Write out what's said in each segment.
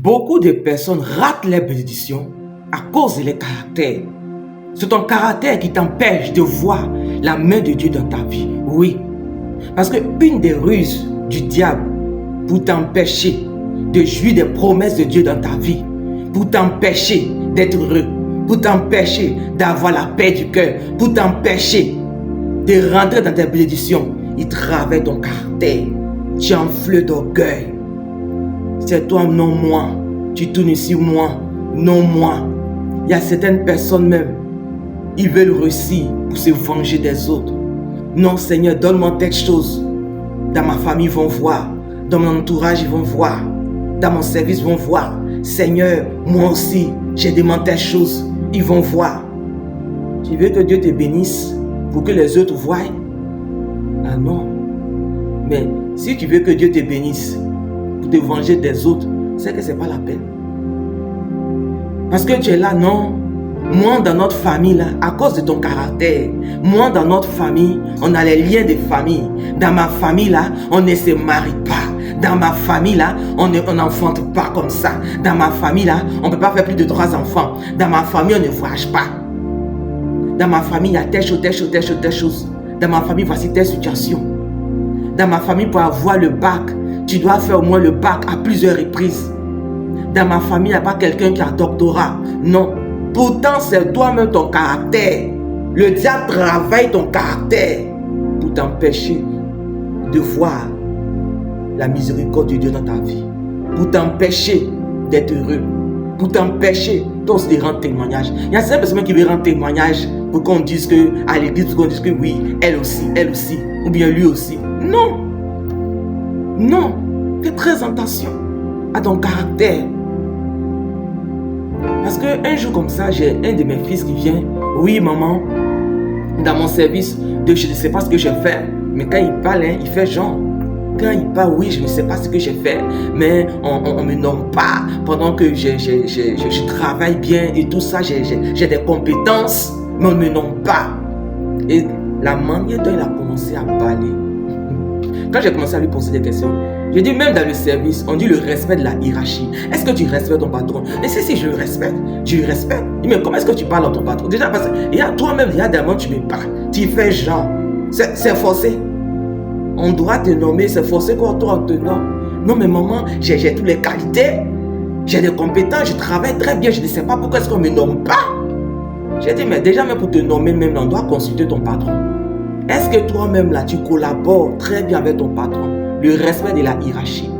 Beaucoup de personnes ratent les bénédictions à cause de leur caractère. C'est ton caractère qui t'empêche de voir la main de Dieu dans ta vie. Oui. Parce qu'une des ruses du diable pour t'empêcher de jouir des promesses de Dieu dans ta vie, pour t'empêcher d'être heureux, pour t'empêcher d'avoir la paix du cœur, pour t'empêcher de rentrer dans tes bénédictions, il travaille ton caractère. Tu enfles d'orgueil. C'est toi, non moi. Tu tournes ici, moi, non moi. Il y a certaines personnes même, ils veulent réussir pour se venger des autres. Non, Seigneur, donne-moi telle chose. Dans ma famille, ils vont voir. Dans mon entourage, ils vont voir. Dans mon service, ils vont voir. Seigneur, moi aussi, j'ai demandé telle chose. Ils vont voir. Tu veux que Dieu te bénisse pour que les autres voient? Ah non. Mais si tu veux que Dieu te bénisse pour te venger des autres, c'est que ce n'est pas la peine. Parce que tu es là, non. Moi, dans notre famille, là, à cause de ton caractère, moi, dans notre famille, on a les liens de famille. Dans ma famille, là, on ne se marie pas. Dans ma famille, là, on n'enfante pas comme ça. Dans ma famille, là, on ne peut pas faire plus de 3 enfants. Dans ma famille, on ne voyage pas. Dans ma famille, il y a telle chose, telle chose, telle chose, telle chose. Dans ma famille, voici telle situation. Dans ma famille, pour avoir le bac, tu dois faire au moins le bac à plusieurs reprises. Dans ma famille, il n'y a pas quelqu'un qui a un doctorat. Non. Pourtant, c'est toi-même ton caractère. Le diable travaille ton caractère pour t'empêcher de voir la miséricorde de Dieu dans ta vie. Pour t'empêcher d'être heureux. Pour t'empêcher de rendre témoignage. Il y a certaines personnes qui veulent rendre témoignage pour qu'on dise que à l'église, pour qu'on dise que oui, elle aussi, ou bien lui aussi. Non. Non. Fais très attention à ton caractère. Parce qu'un jour comme ça, j'ai un de mes fils qui vient. Oui, maman, dans mon service, je ne sais pas ce que j'ai fait. Mais quand il parle, il fait genre. Quand il parle, oui, je ne sais pas ce que j'ai fait. Mais on ne me nomme pas. Pendant que je travaille bien et tout ça, j'ai des compétences. Mais on ne me nomme pas. Et la manière dont il a commencé à parler. Quand j'ai commencé à lui poser des questions, j'ai dit, même dans le service, on dit le respect de la hiérarchie. Est-ce que tu respectes ton patron? Et si je le respecte, tu le respectes. Mais comment est-ce que tu parles à ton patron? Déjà, parce qu'il y a toi-même, il y a des moments tu me parles. Tu fais genre. C'est forcé. On doit te nommer, c'est forcé quand toi on te nomme. Non, mais maman, j'ai toutes les qualités. J'ai des compétences, je travaille très bien. Je ne sais pas pourquoi est-ce qu'on ne me nomme pas. J'ai dit, mais déjà, même pour te nommer, même on doit consulter ton patron. Est-ce que toi-même, là, tu collabores très bien avec ton patron? Le respect de la hiérarchie.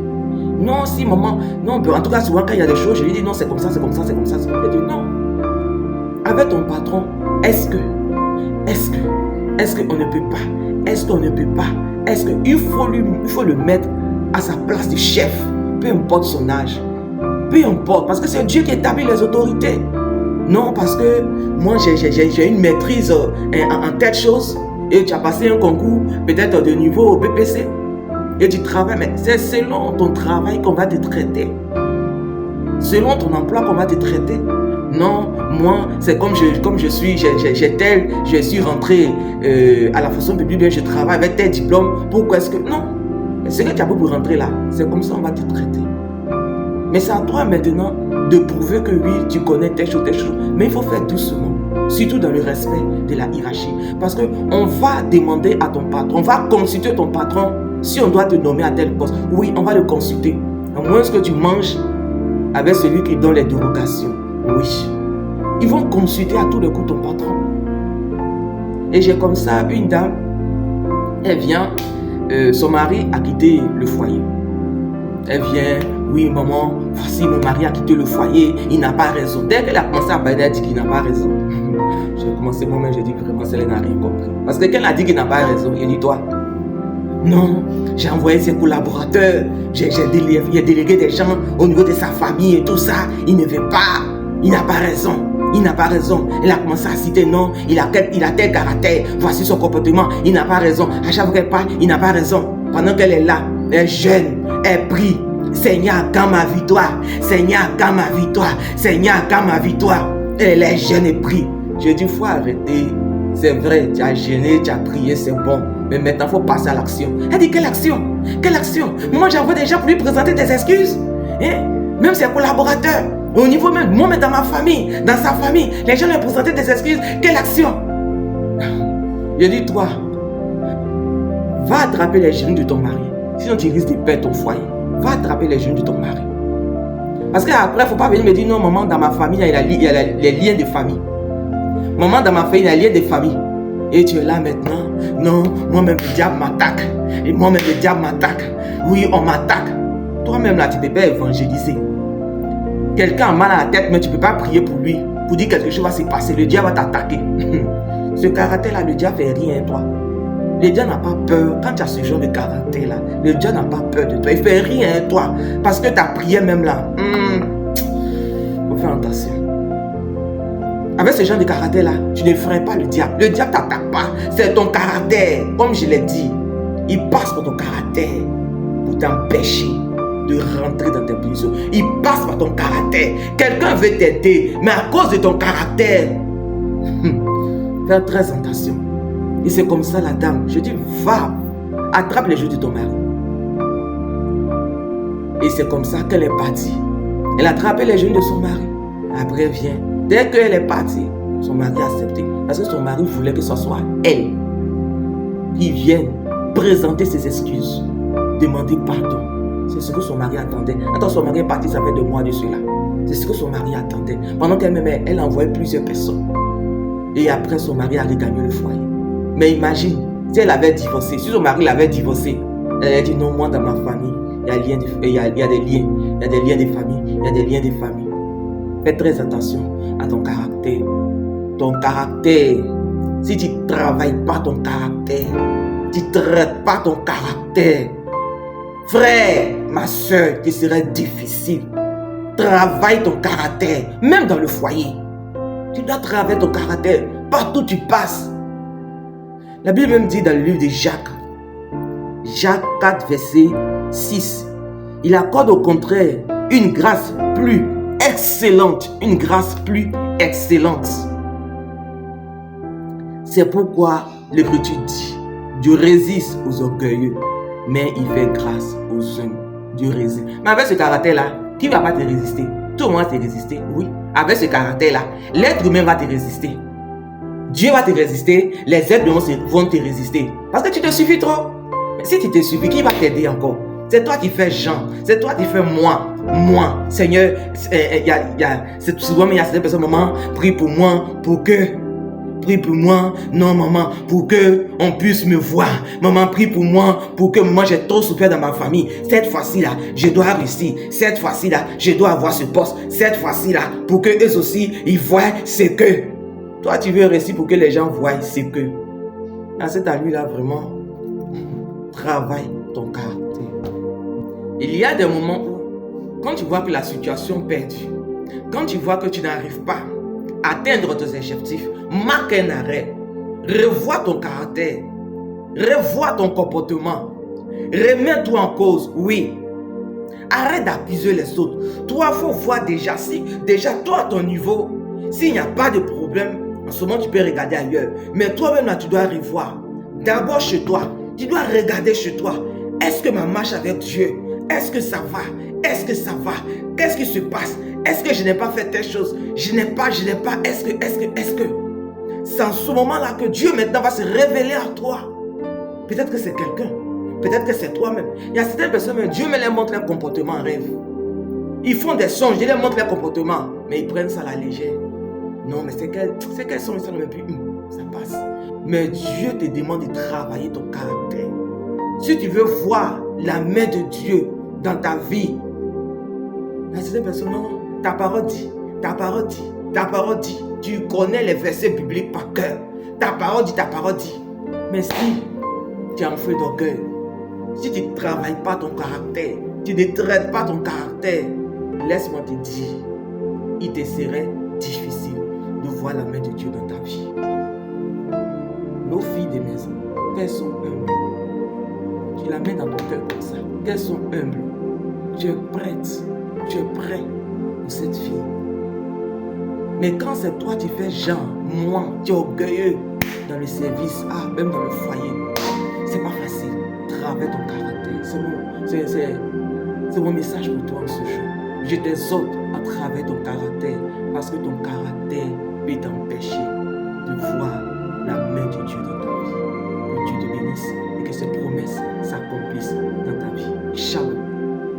Non, si maman, non, en tout cas, souvent quand il y a des choses, je lui dis non, c'est comme ça, c'est comme ça, c'est comme ça. Je lui dis non. Avec ton patron, est-ce qu'on ne peut pas? Est-ce qu'on ne peut pas? Est-ce qu'il faut le mettre à sa place de chef, peu importe son âge, peu importe, parce que c'est Dieu qui établit les autorités. Non, parce que moi, j'ai une maîtrise en telle chose, et tu as passé un concours, peut-être de niveau au BPC, et tu travailles, mais c'est selon ton travail qu'on va te traiter. Selon ton emploi qu'on va te traiter. Non, moi, c'est comme je suis, je suis rentré à la fonction publique, je travaille avec tel diplôme. Pourquoi est-ce que... Non, c'est que tu as beau pour rentrer là, c'est comme ça qu'on va te traiter. Mais c'est à toi maintenant de prouver que oui, tu connais telle chose. Mais il faut faire doucement, surtout dans le respect de la hiérarchie. Parce qu'on va demander à ton patron, on va consulter ton patron si on doit te nommer à tel poste. Oui, on va le consulter. À moins que tu manges avec celui qui donne les dérogations. Oui. Ils vont consulter à tous les coups ton patron. Et j'ai comme ça une dame, elle vient, son mari a quitté le foyer. Elle vient, oui maman, voici mon mari a quitté le foyer, il n'a pas raison. Dès qu'elle a commencé à parler, elle a dit qu'il n'a pas raison. J'ai commencé moi-même, j'ai dit vraiment, elle n'a rien compris. Parce que quand elle a dit qu'il n'a pas raison, il dit toi, non, j'ai envoyé ses collaborateurs, j'ai délégué des gens au niveau de sa famille et tout ça, il ne veut pas, il n'a pas raison. Il n'a pas raison. Elle a commencé à citer non, il a tel caractère, voici son comportement, il n'a pas raison. À chaque fois qu'elle parle, il n'a pas raison. Pendant qu'elle est là, elle est jeune, elle prie. Seigneur, quand ma victoire, Seigneur, quand ma victoire, Seigneur, quand ma victoire. Elle est jeune et prie. Je dis, il faut arrêter. C'est vrai, tu as gêné, tu as prié, c'est bon. Mais maintenant, il faut passer à l'action. Elle dit, quelle action? Quelle action? Moi, j'envoie des gens pour lui présenter des excuses. Hein? même ses collaborateurs, au niveau même, moi, mais dans ma famille, dans sa famille, les gens lui ont présenté des excuses. Quelle action? Je dis, toi, va attraper les genoux de ton mari. Sinon, tu risques de perdre ton foyer. Va attraper les genoux de ton mari. Parce qu'après, il ne faut pas venir me dire, non, maman, dans ma famille, il y a les liens de famille. Maman, dans ma famille, il y a les liens de famille. Et tu es là maintenant. Non, moi-même, le diable m'attaque. Et moi-même, le diable m'attaque. Oui, on m'attaque. Toi-même, là, tu ne peux pas évangéliser. Quelqu'un a mal à la tête, mais tu ne peux pas prier pour lui. Pour dire quelque chose va se passer. Le diable va t'attaquer. Ce caractère-là, le diable ne fait rien, toi. Le diable n'a pas peur. Quand tu as ce genre de caractère-là, le diable n'a pas peur de toi. Il ne fait rien, toi. Parce que ta prière même là. Faut faire attention. Avec ce genre de caractère-là, tu ne ferais pas le diable. Le diable ne t'attaque pas. C'est ton caractère. Comme je l'ai dit, il passe par ton caractère pour t'empêcher de rentrer dans tes bénédictions. Il passe par ton caractère. Quelqu'un veut t'aider, mais à cause de ton caractère, fais très attention. Et c'est comme ça la dame. Je dis, va, attrape les genoux de ton mari. Et c'est comme ça qu'elle est partie. Elle a attrapé les genoux de son mari. Après, vient. Dès qu'elle est partie, son mari a accepté. Parce que son mari voulait que ce soit elle qui vienne présenter ses excuses, demander pardon. C'est ce que son mari attendait. Quand son mari est parti, ça fait 2 mois de cela. C'est ce que son mari attendait. Pendant qu'elle-même, elle envoyait plusieurs personnes. Et après, son mari a regagné le foyer. Mais imagine, si elle avait divorcé, si son mari l'avait divorcé, elle a dit non, moi dans ma famille, il y a des liens. Il y a des liens de famille. Il y a des liens de famille. Fais très attention à ton caractère. Ton caractère. Si tu ne travailles pas ton caractère, tu ne traites pas ton caractère, frère, ma soeur, ce serait difficile. Travaille ton caractère, même dans le foyer. Tu dois travailler ton caractère partout où tu passes. La Bible même dit dans le livre de Jacques, Jacques 4, verset 6, il accorde au contraire une grâce plus excellente, une grâce plus excellente. C'est pourquoi l'Écriture dit, Dieu résiste aux orgueilleux, mais il fait grâce aux humbles. Dieu résiste. Mais avec ce caractère-là, qui ne va pas te résister? Tout le monde va te résister, oui. Avec ce caractère-là, l'être humain va te résister. Dieu va te résister, les êtres humains vont te résister. Parce que tu te suffis trop. Mais si tu te suffis, qui va t'aider encore? C'est toi qui fais Jean, c'est toi qui fais moi. Seigneur, c'est souvent, mais il y a certaines personnes, maman, prie pour moi, prie pour moi, non maman, pour que on puisse me voir. Maman, prie pour moi, pour que moi j'ai trop souffert dans ma famille. Cette fois-ci là, je dois réussir. Cette fois-ci là, je dois avoir ce poste. Cette fois-ci là, pour que eux aussi, ils voient ce que. Toi, tu veux réussir pour que les gens voient ce que. Dans cet lui là, vraiment, travaille ton caractère. Il y a des moments où, quand tu vois que la situation est perdue, quand tu vois que tu n'arrives pas à atteindre tes objectifs, marque un arrêt. Revois ton caractère. Revois ton comportement. Remets-toi en cause, oui. Arrête d'accuser les autres. Toi, il faut voir déjà, si déjà toi à ton niveau, s'il n'y a pas de problème, en ce moment tu peux regarder ailleurs. Mais toi-même là, tu dois revoir. D'abord chez toi, tu dois regarder chez toi. Est-ce que ma marche avec Dieu, est-ce que ça va? Est-ce que ça va? Qu'est-ce qui se passe? Est-ce que je n'ai pas fait telle chose? Je n'ai pas, est-ce que? C'est en ce moment-là que Dieu maintenant va se révéler à toi. Peut-être que c'est quelqu'un. Peut-être que c'est toi-même. Il y a certaines personnes, Dieu me les montre leur comportement en rêve. Ils font des songes, je les montre leur comportement. Mais ils prennent ça à la légère. Non, mais c'est quels songes, ça ne même plus. Ça passe. Mais Dieu te demande de travailler ton caractère. Si tu veux voir la main de Dieu dans ta vie, il y a certaines personnes, non, ta parole dit, ta parole dit, ta parole dit. Tu connais les versets bibliques par cœur. Ta parole dit, ta parole dit. Mais si tu es en feu d'orgueil, si tu ne travailles pas ton caractère, tu ne traites pas ton caractère, laisse-moi te dire, il te serait difficile de voir la main de Dieu dans ta vie. Nos filles de maison, qu'elles sont humbles. Tu la mets dans ton cœur comme ça. Qu'elles sont humbles. Tu es prête. Tu es prêt pour cette fille. Mais quand c'est toi, tu fais genre, moi, tu es orgueilleux dans le service, même dans le foyer, c'est pas facile. Travaille ton caractère. C'est mon message pour toi en ce jour. Je t'exhorte à travers ton caractère, parce que ton caractère peut t'empêcher de voir la main de Dieu dans ta vie. Que Dieu te bénisse et que cette promesse s'accomplisse dans